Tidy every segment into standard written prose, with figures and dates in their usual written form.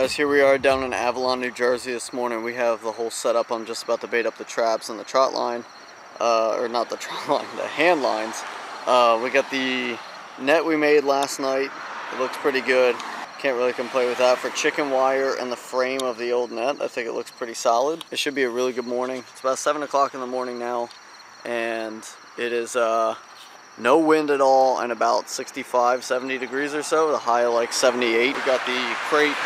guys, here we are down in Avalon, New Jersey this morning. We have the whole setup. I'm just about to bait up the traps and the trot line, or not the trot line, the hand lines. We got the net we made last night. It looks pretty good. Can't really complain with that. For chicken wire and the frame of the old net, I think it looks pretty solid. It should be a really good morning. It's about 7 o'clock in the morning now, and it is no wind at all and about 65, 70 degrees or so. The high of like 78. We got the crate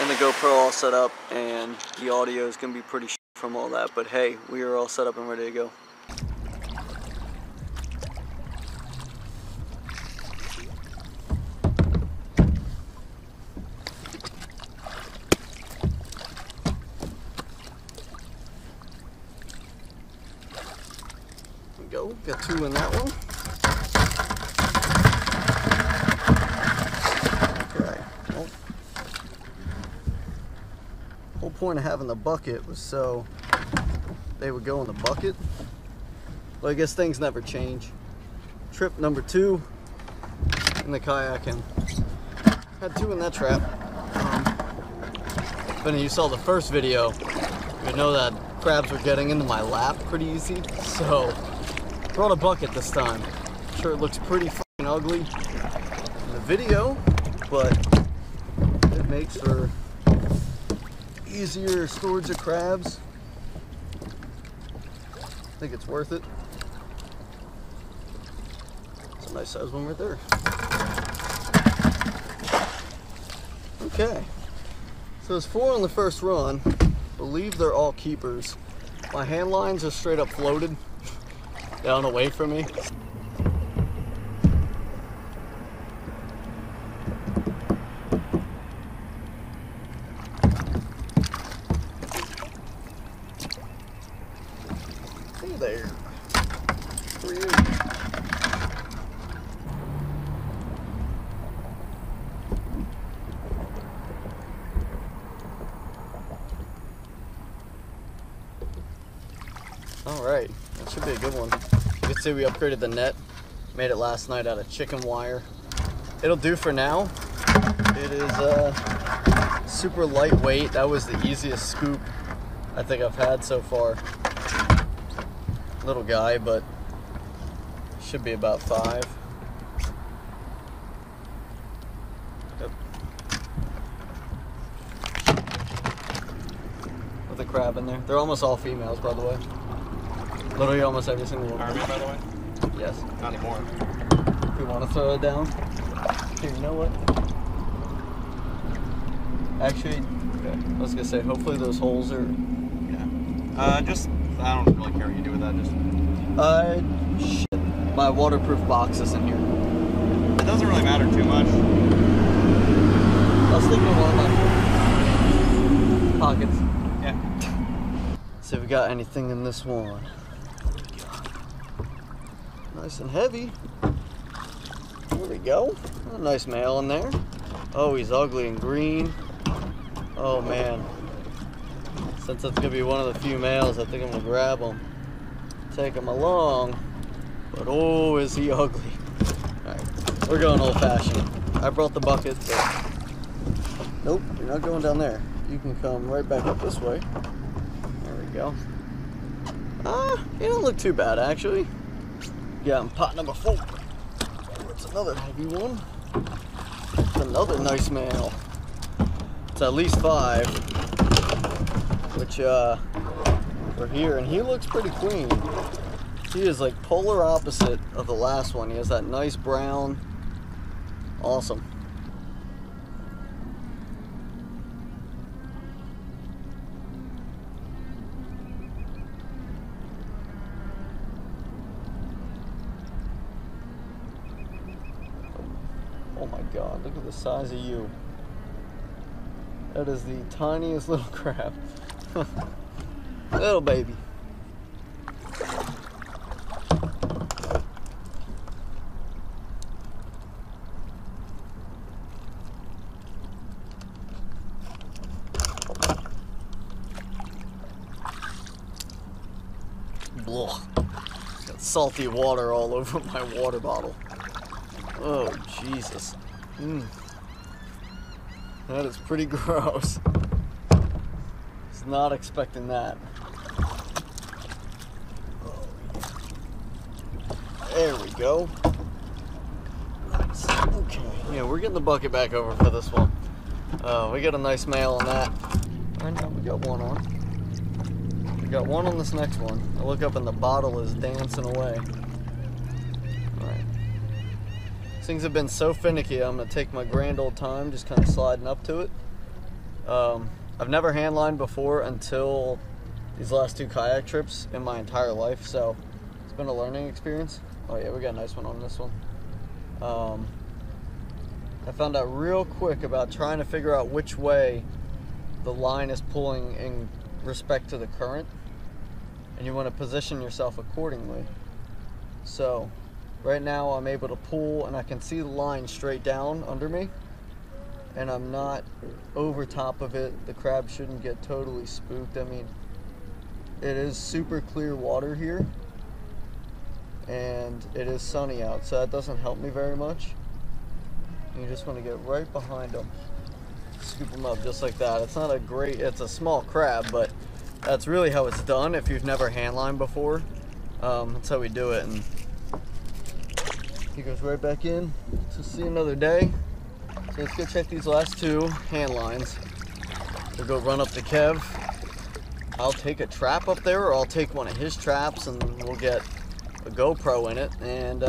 and the GoPro all set up, and the audio is going to be pretty shit from all that. But hey, we are all set up and ready to go. There we go. Got 2 in that one. The whole point of having the bucket was so they would go in the bucket. Well, I guess things never change. Trip number 2 in the kayak, and had 2 in that trap. If any of you saw the first video, you know that crabs were getting into my lap pretty easy. So brought a bucket this time. I'm sure it looks pretty fucking ugly in the video, but it makes for easier storage of crabs. I think it's worth it. It's a nice size one right there. Okay, so there's 4 on the first run. I believe they're all keepers. My hand lines are straight up floated down away from me. There. Alright, that should be a good one. You can see we upgraded the net. Made it last night out of chicken wire. It'll do for now. It is super lightweight. That was the easiest scoop I think I've had so far. Little guy, but should be about 5. Yep. With a crab in there. They're almost all females, by the way. Literally almost every single one. Are we, by the way? Yes. Not anymore. If you want to throw it down. Here, you know what? Actually, okay, I was gonna say, hopefully those holes are... Yeah. Just... I don't really care what you do with that, just... Shit. My waterproof box is in here. It doesn't really matter too much. I was thinking of one of my pockets. Yeah. See if we got anything in this one. Nice and heavy. There we go. A nice male in there. Oh, he's ugly and green. Oh, man. Since it's gonna be one of the few males, I think I'm gonna grab him, take him along. But oh, is he ugly! All right, we're going old-fashioned. I brought the bucket, but nope, you're not going down there. You can come right back up this way. There we go. You don't look too bad actually. Yeah, I'm pot number 4. It's another heavy one. It's another nice male. It's at least 5. Which we're here, and he looks pretty clean. He is like polar opposite of the last one. He has that nice brown. Awesome. Oh my God, look at the size of you. That is the tiniest little crab. Little baby. Ugh. Got salty water all over my water bottle. Oh, Jesus. That is pretty gross. Was not expecting that. There we go. Okay, yeah, we're getting the bucket back over for this one. We got a nice male on that. I know we got one on. We got one on this next one. I look up and the bottle is dancing away. Alright. These things have been so finicky, I'm going to take my grand old time just kind of sliding up to it. I've never handlined before until these last 2 kayak trips in my entire life, so it's been a learning experience. Oh yeah, we got a nice one on this one. I found out real quick about trying to figure out which way the line is pulling in respect to the current, and you want to position yourself accordingly. So right now I'm able to pull and I can see the line straight down under me, and I'm not over top of it. The crab shouldn't get totally spooked. I mean, it is super clear water here and it is sunny out, so that doesn't help me very much. You just want to get right behind them, scoop them up just like that. It's not a great, it's a small crab, but that's really how it's done if you've never handlined before. That's how we do it, and he goes right back in to see another day. So let's go check these last 2 hand lines. We'll go run up to Kev. I'll take a trap up there, or I'll take one of his traps and we'll get a GoPro in it, and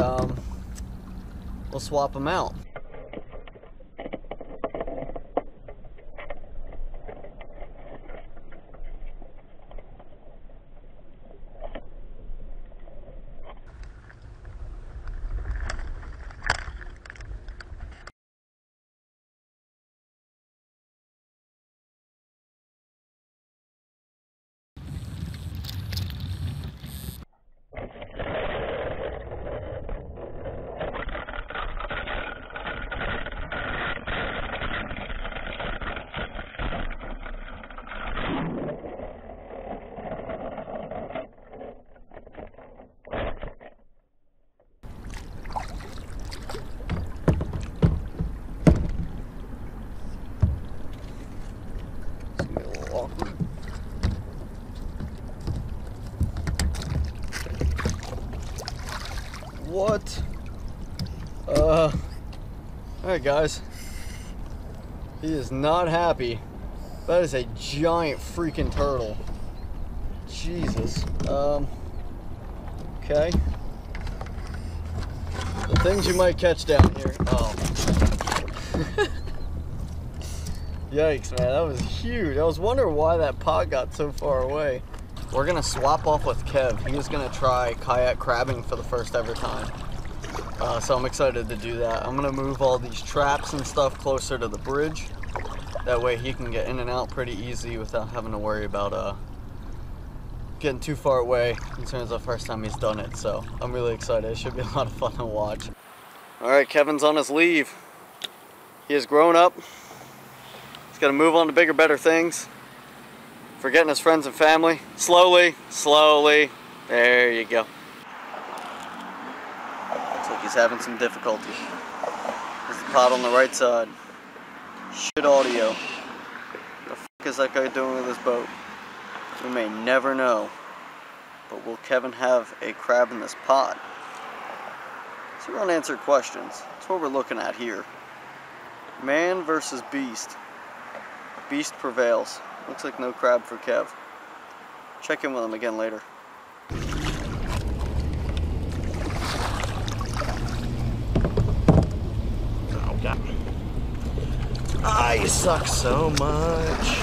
we'll swap them out. What? Alright guys. He is not happy. That is a giant freaking turtle. Jesus. Okay. The things you might catch down here. Oh. Yikes, man. That was huge. I was wondering why that pot got so far away. We're gonna swap off with Kev. He is gonna try kayak crabbing for the first ever time. So I'm excited to do that. I'm gonna move all these traps and stuff closer to the bridge. That way he can get in and out pretty easy without having to worry about getting too far away, considering it's the first time he's done it. So I'm really excited. It should be a lot of fun to watch. Alright, Kevin's on his leave. He has grown up. He's gotta move on to bigger, better things. Forgetting his friends and family. Slowly, slowly. There you go. Looks like he's having some difficulty. There's the pot on the right side. Shit audio. What the fuck is that guy doing with his boat? We may never know. But will Kevin have a crab in this pot? So we're unanswered questions. That's what we're looking at here. Man versus beast. Beast prevails. Looks like no crab for Kev. Check in with him again later. Oh god. Ah, you suck so much.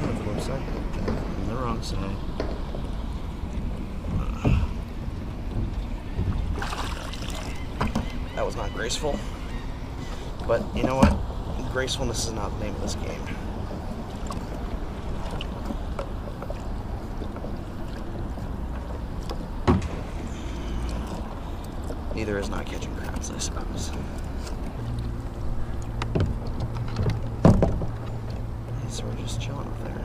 Of course I hit that on the wrong side. That was not graceful, but you know what? Gracefulness is not the name of this game. Neither is not catching crabs, I suppose. So we're just chilling up there.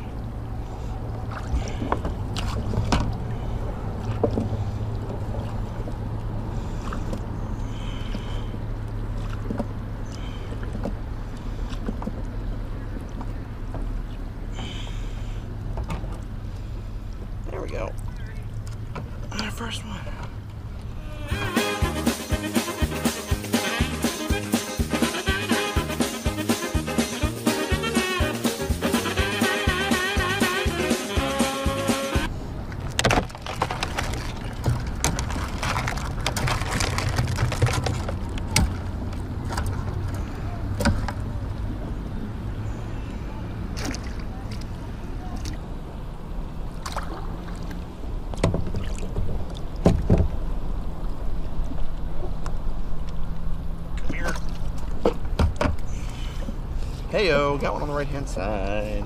Heyo, got one on the right hand side.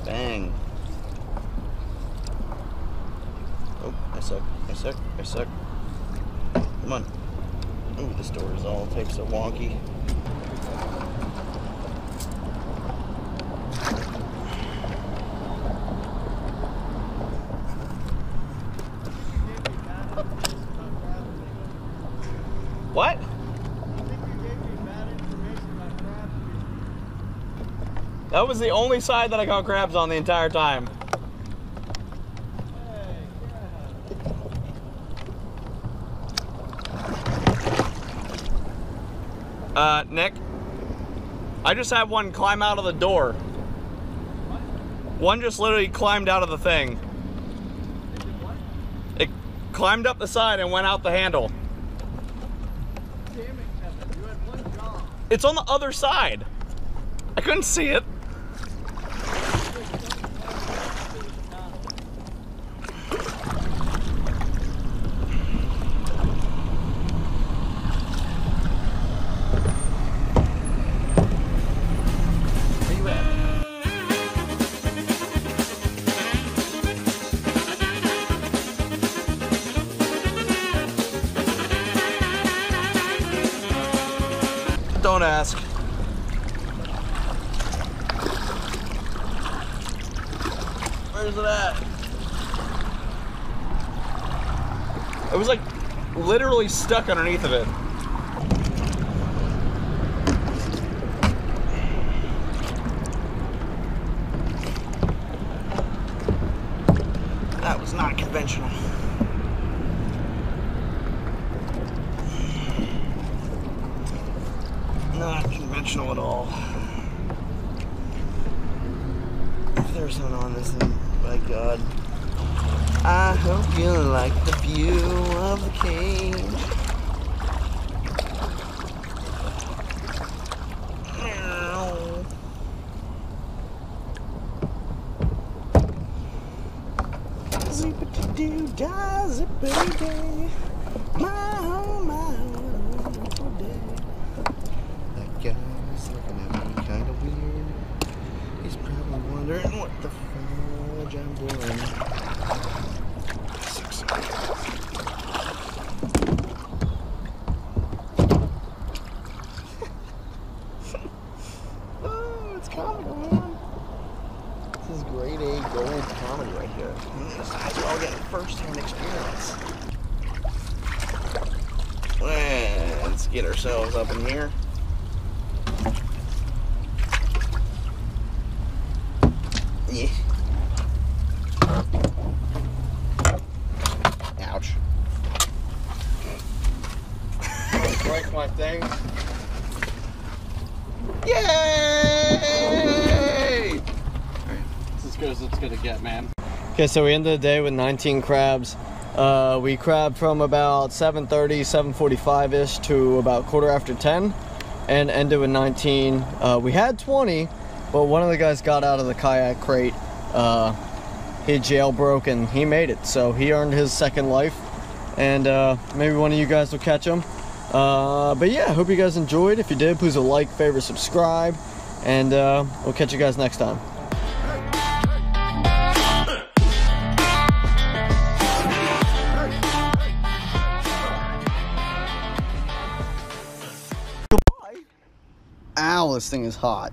Bang. Oh, I suck. Come on. Ooh, this door is all types of wonky. What? That was the only side that I caught crabs on the entire time. Nick, I just had one climb out of the door. One just literally climbed out of the thing. It climbed up the side and went out the handle. Damn it, Kevin. You had one job. It's on the other side. I couldn't see it. Don't ask. Where's it at? It was like literally stuck underneath of it. That was not conventional. Not conventional at all. If there's one on this thing, my God. I hope you like the view of the cage. Zip-a-doo, da, zip-a-day. My, oh my, wonderful day. That guy's looking at me kind of weird. He's probably wondering what the fudge I'm doing. Oh, it's comedy, man. This is grade A gold comedy right here. Besides, we're all getting first-hand experience. Let's get ourselves up in here. Yeah. Ouch. Break my thing. Yay! It's as good as it's gonna get, man. Okay, so we ended the day with 19 crabs. We crabbed from about 7:30, 7:45-ish to about 10:15 and ended with 19. We had 20, but one of the guys got out of the kayak crate. He jailbroke and he made it, so he earned his second life, and maybe one of you guys will catch him. But yeah, I hope you guys enjoyed. If you did, please like, favorite, subscribe, and we'll catch you guys next time. Ow, this thing is hot.